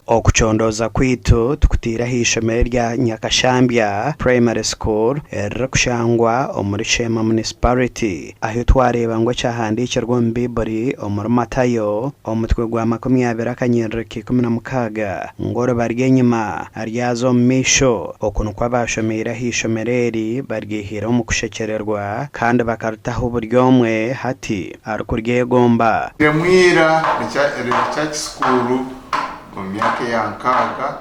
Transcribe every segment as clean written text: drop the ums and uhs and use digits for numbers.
okuchondoza kwitu tukutira hishomero rya Nyakashambya Primary School rikushangwa omuri Shema Municipality aho twareba ngo cyahandikirwa mu Biburi omuri Matayo omutwe gwa 20:16 ngoro barye nyuma aryazo misho okuno kwabashomera hishomereri bargihira mu kushekererwa kandi bakarutaho buryomwe hati arukuryegomba Remwira Church School mu myaka ya nkaga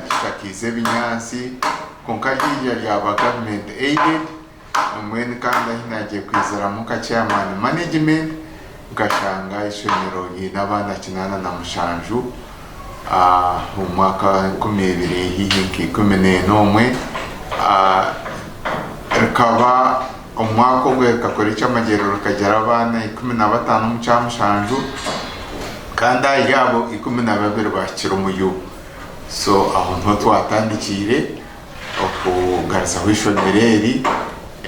kishakize binyansi konkajija ryaba government aided umweni kandi hinagiye kwizera muka chairman management gashanga ishomero y'abana kinana na mushanju mu mwaka 2011 rikaba umwaka ugwereka kuri cy'amagerero kagera abana 15 mu cyamushanju kandi yabo 12 bakira umuyu so aho nto twatandikire okugarza wishonmereri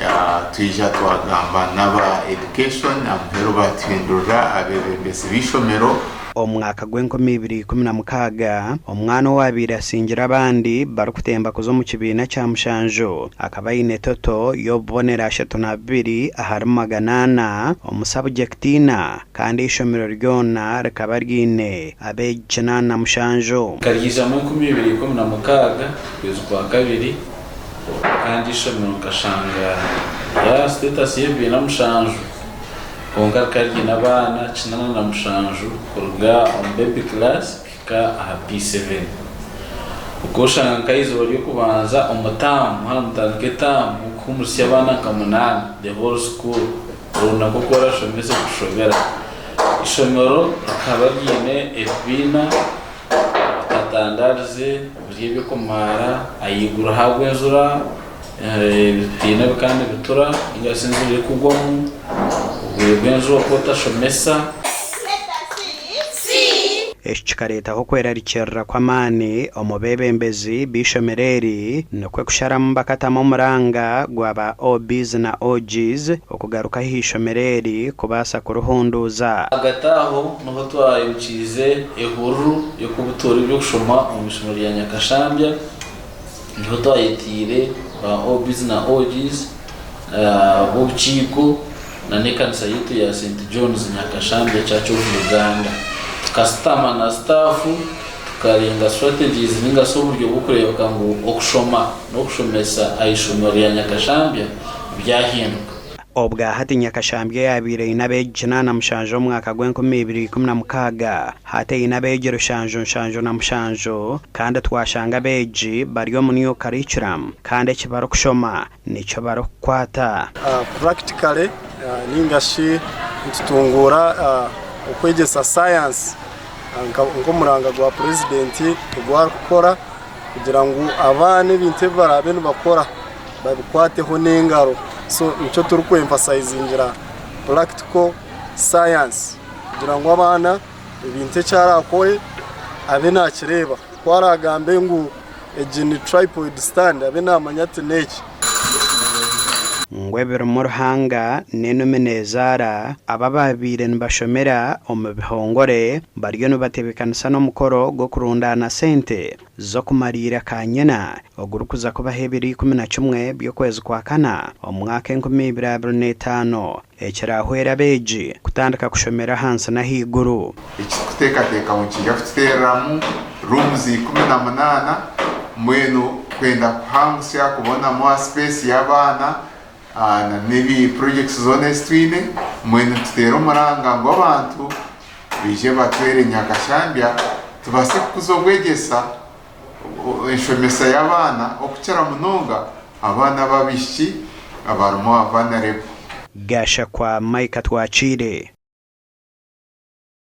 ya twija twagamba naba education amhero batwindura abebembesi bishomero omwaka gw'2016 omwana wabiri asingira abandi barukutemba kuzo mu kibina cya mushanjo akaba yine toto yobonera 32 ahari 800 omusabjectina kandi ishomero ryona rikaba ryine abejana na mushanjo karigiza mu 2016 kwezi kwa kabiri kandi ishomero kashanga ya status yebina mushanjo konga kargi nabana chinana na mushanju kurga on baby class ka P7 ukosha nkaizo ryo kubanza omutamu hamutangeta mukumurisi abana kamunana the whole school runa kokora shomese kushobera ishomero akabagine ebina tatandarze buriye kumara ayigura hagwenzura tina kandi bitura ingasinzire kugwamu Benzo kota shomesa Eshikareta ho kwerarikerra kwamani omubebembezi bishomereri nokwe kusharamu bakatamo muranga gwaba OBs na OGs okugaruka hishomereri kubasa kuruhunduza agataho noho twayukize ehuru yo kubutora byo kushoma omishomero ya Nyakashambya niho twayitire ba OBs na OGs bobchiko na nekanisa yitu ya St. John's Nyakashambya Church of Uganda tukastama na staffu tukarenga strategies ninga so buryo bukureba ngo okushoma no kushomesa ayishomero ya Nyakashambya byahinduka obwa hati Nyakashambya yabire inabejana na mushanjo mwaka gw'2016 hate inabejero shanjo na mushanjo kandi twashanga beji baryo muniyo curriculum kandi kibaro kushoma nico baro kwata practically ningashi tutungura okwegesa science ngo muranga gwa president gwa gukora kugira ngo abane binte barabe bakora babikwateho n'ingaro so nico turi ku emphasizing practical science kugira ngo abana ibinte cyarakore abe nakireba kwaragambe ngo egeni tripod stand abe namanyate neki ngwebero muruhanga nenumenezara abababire nbashomera omubihongore baryo nubatebekanisa no mukoro go kurundana sente zo kumarira kanyena ogurukuza kuba hebiri 11 byo kwezi kwa kana omwaka 2025 ekirahwera beji kutandika kushomera hansi na higuru ikiteka mu kijafuteramu rooms 18 mwenu kwenda kuhangusya kubona mo space y'abana na nebi projects zone twine mwene tutero muranga ngo abantu bije batwere Nyakashambya tubase kuzobwegesa ishomesa y'abana okucara munonga abana babishi abarimo abana rebo gasha kwa Mike Twachire